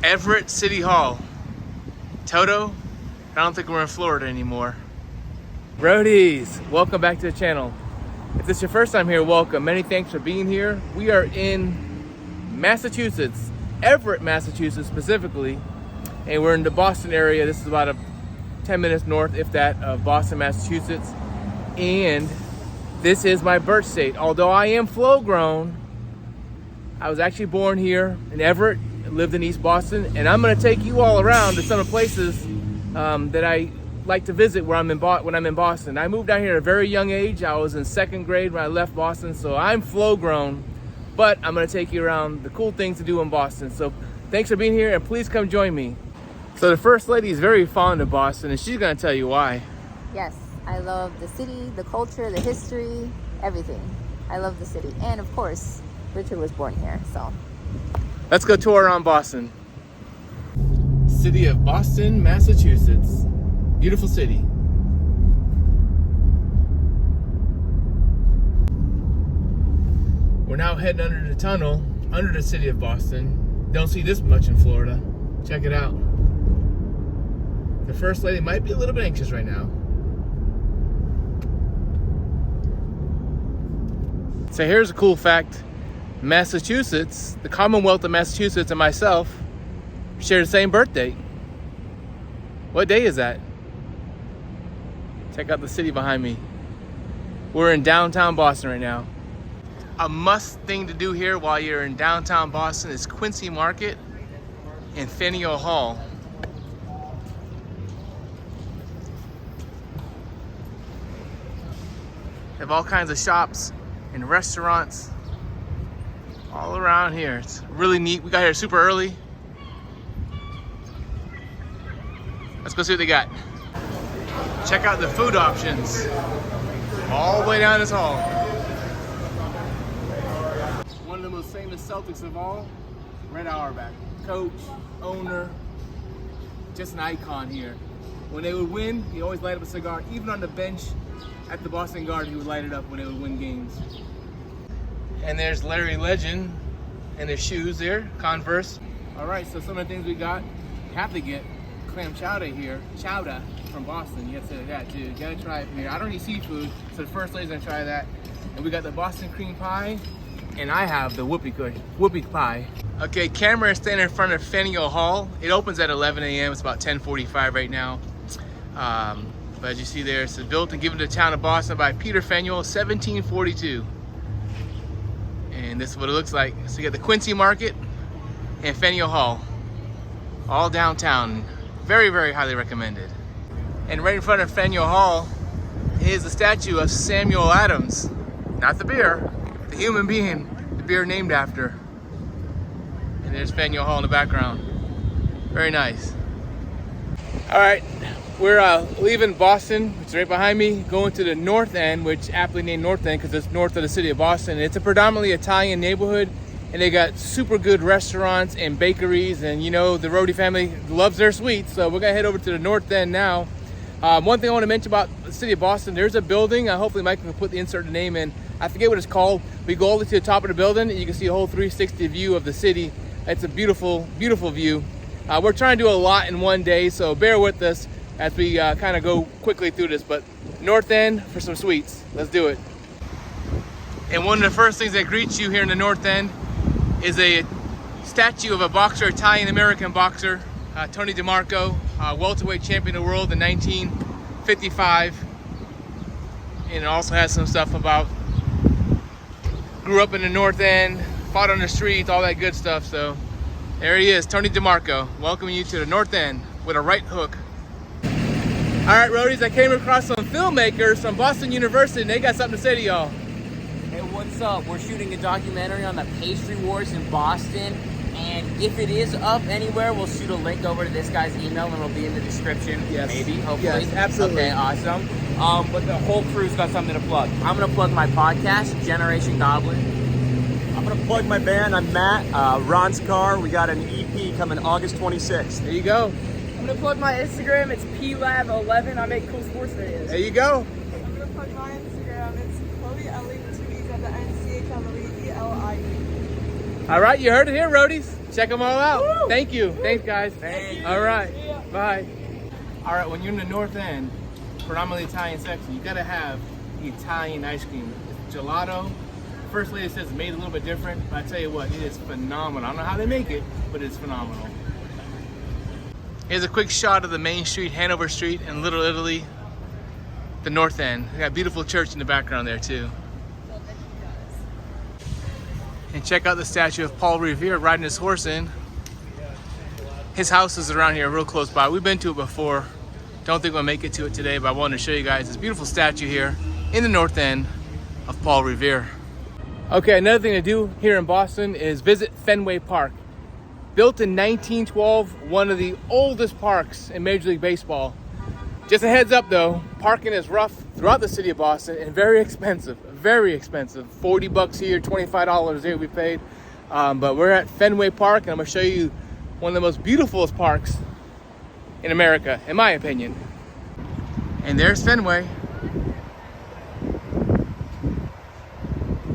Everett City Hall. Toto, I don't think we're in Florida anymore. Roadies, welcome back to the channel. If this is your first time here, welcome. Many thanks for being here. We are in Massachusetts, Everett, Massachusetts specifically, and we're in the Boston area. This is about 10 minutes north, if that, of Boston, Massachusetts. And this is my birth state. Although I am Flogrown, I was actually born here in Everett, lived in East Boston, and I'm gonna take you all around to some of the places that I like to visit when I'm in Boston. I moved down here at a very young age. I was in second grade when I left Boston, so I'm Flogrown, but I'm gonna take you around the cool things to do in Boston. So thanks for being here, and please come join me. So the First Lady is very fond of Boston, and she's gonna tell you why. Yes, I love the city, the culture, the history, everything. I love the city, and of course, Richard was born here, so. Let's go tour around Boston. City of Boston, Massachusetts. Beautiful city. We're now heading under the tunnel, under the city of Boston. Don't see this much in Florida. Check it out. The First Lady might be a little bit anxious right now. So here's a cool fact. Massachusetts, the Commonwealth of Massachusetts, and myself share the same birth date. What day is that? Check out the city behind me. We're in downtown Boston right now. A must thing to do here while you're in downtown Boston is Quincy Market and Faneuil Hall. They have all kinds of shops and restaurants all around here. It's really neat. We got here super early. Let's go see what they got. Check out the food options all the way down this hall. One of the most famous Celtics of all, Red Auerbach. Coach, owner, just an icon here. When they would win, he always light up a cigar. Even on the bench at the Boston Garden, he would light it up when they would win games. And there's Larry Legend and his shoes there, Converse. All right, so some of the things we got, you have to get clam chowder here. Chowder from Boston, you have to say that too. You gotta try it from here. I don't eat seafood, so the First Lady's gonna try that. And we got the Boston cream pie, and I have the whoopie pie. Okay, camera is standing in front of Faneuil Hall. It opens at 11 a.m. It's about 10:45 right now. But as you see there, it's built and given to the town of Boston by Peter Faneuil, 1742. And this is what it looks like. So you got the Quincy Market and Faneuil Hall, all downtown. Very, very highly recommended. And right in front of Faneuil Hall is the statue of Samuel Adams. Not the beer, the human being, the beer named after. And there's Faneuil Hall in the background. Very nice. All right, we're leaving Boston, which is right behind me, going to the North End, which aptly named North End because it's north of the city of Boston. It's a predominantly Italian neighborhood, and they got super good restaurants and bakeries, and you know, the Roadie family loves their sweets, so we're gonna head over to the North End now. One thing I want to mention about the city of Boston, there's a building, hopefully Mike can put the insert name in, I forget what it's called. We go all the way to the top of the building and you can see a whole 360 view of the city. It's a beautiful, beautiful view. We're trying to do a lot in one day, so bear with us as we kind of go quickly through this, but North End for some sweets. Let's do it. And one of the first things that greets you here in the North End is a statue of a boxer, Italian-American boxer, Tony DeMarco, welterweight champion of the world in 1955. And it also has some stuff about grew up in the North End, fought on the streets, all that good stuff. So there he is, Tony DeMarco, welcoming you to the North End with a right hook. All right, Roadies, I came across some filmmakers from Boston University, and they got something to say to y'all. Hey, what's up? We're shooting a documentary on the pastry wars in Boston, and if it is up anywhere, we'll shoot a link over to this guy's email, and it'll be in the description. Yes. Maybe, hopefully. Yes, absolutely. Okay, awesome. But the whole crew's got something to plug. I'm gonna plug my podcast, Generation Goblin. I'm gonna plug my band. I'm Matt, Ron's Car. We got an EP coming August 26th. There you go. I'm gonna plug my Instagram. It's plab11. I make cool sports videos. There you go. I'm gonna plug my Instagram. It's Chloe Ellie with 2 E's at the end, CHLOEELIE. All right, you heard it here, Roadies. check them all out. Woo! Thank you. Thanks, guys. Thank All right. Bye. All right, when you're in the North End, predominantly Italian section, you gotta have the Italian ice cream. It's gelato. First lady says it's made a little bit different, but I tell you what, it is phenomenal. I don't know how they make it, but it's phenomenal. Here's a quick shot of the main street, Hanover Street in Little Italy, the North End. We got a beautiful church in the background there too. And check out the statue of Paul Revere riding his horse in. His house is around here real close by. We've been to it before. Don't think we'll make it to it today, but I wanted to show you guys this beautiful statue here in the North End of Paul Revere. Okay, another thing to do here in Boston is visit Fenway Park. Built in 1912, one of the oldest parks in Major League Baseball. Just a heads up though, parking is rough throughout the city of Boston and very expensive, very expensive. 40 bucks here, $25 here we paid. But we're at Fenway Park and I'm gonna show you one of the most beautiful parks in America, in my opinion. And there's Fenway.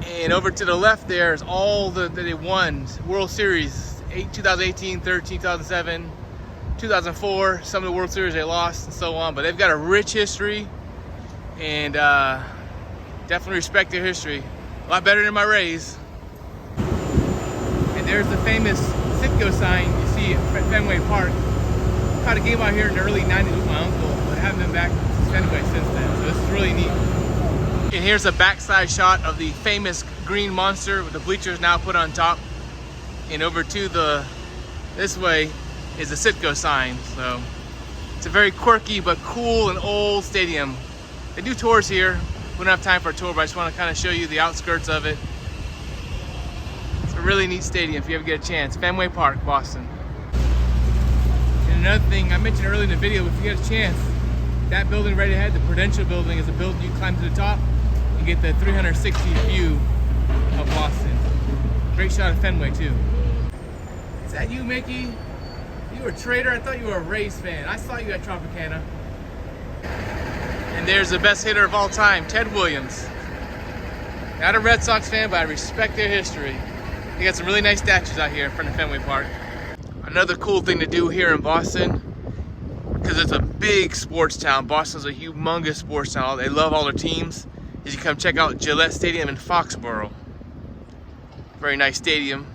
And over to the left there is all that they won. World Series, 2018, 13, 2007, 2004, some of the World Series they lost and so on. But they've got a rich history and definitely respect their history. A lot better than my Rays. And there's the famous Citgo sign you see at Fenway Park. Caught a game out here in the early 90s with my uncle, but haven't been back to Fenway since then. So this is really neat. And here's a backside shot of the famous green monster with the bleachers now put on top. And over to this way is the Citgo sign. So it's a very quirky but cool and old stadium. They do tours here. We don't have time for a tour, but I just want to kind of show you the outskirts of it. It's a really neat stadium if you ever get a chance. Fenway Park, Boston. And another thing I mentioned earlier in the video, if you get a chance, that building right ahead, the Prudential building, is a building you climb to the top and get the 360 view of Boston. Great shot of Fenway too. Is that you, Mickey? You were a trader? I thought you were a Rays fan. I saw you at Tropicana. And there's the best hitter of all time, Ted Williams. Not a Red Sox fan, but I respect their history. They got some really nice statues out here in front of Fenway Park. Another cool thing to do here in Boston, because it's a big sports town. Boston's a humongous sports town. They love all their teams. Is you come check out Gillette Stadium in Foxborough. Very nice stadium.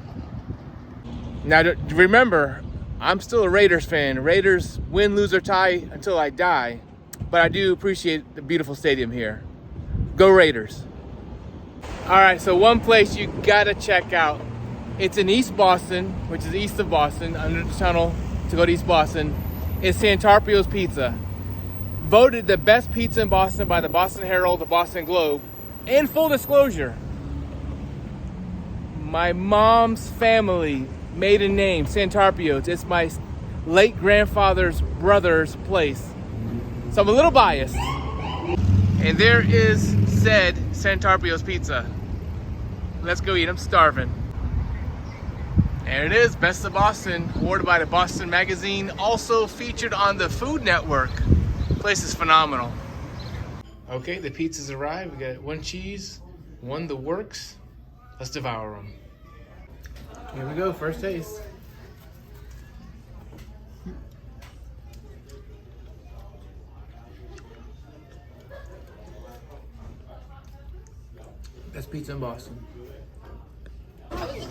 Now remember, I'm still a Raiders fan. Raiders win, lose, or tie until I die. But I do appreciate the beautiful stadium here. Go Raiders. All right, so one place you gotta check out. It's in East Boston, which is east of Boston, under the tunnel to go to East Boston. It's Santarpio's Pizza. Voted the best pizza in Boston by the Boston Herald, the Boston Globe. And full disclosure, my mom's family maiden name, Santarpio's. It's my late grandfather's brother's place. So I'm a little biased. And there is said Santarpio's Pizza. Let's go eat, I'm starving. There it is, Best of Boston, awarded by the Boston Magazine, also featured on the Food Network. The place is phenomenal. Okay, the pizzas arrived. We got one cheese, one the works. Let's devour them. Here we go, first taste. Best pizza in Boston.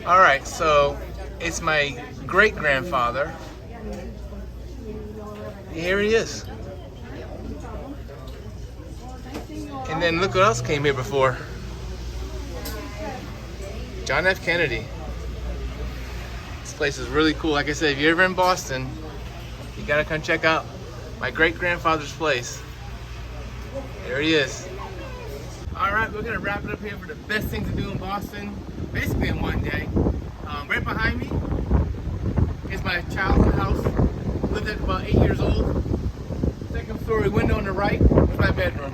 All right, so it's my great-grandfather. Here he is. And then look what else came here before. John F. Kennedy. This place is really cool. Like I said, if you're ever in Boston, you gotta come check out my great-grandfather's place. There he is. All right, we're gonna wrap it up here for the best thing to do in Boston, basically in one day. Right behind me is my childhood house. Lived at about 8 years old. Second story window on the right is my bedroom.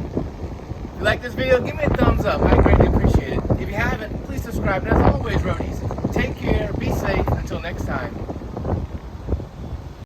If you like this video, give me a thumbs up. I greatly appreciate it. If you haven't, please subscribe. And as always, roadies, take care, be safe. Until next time.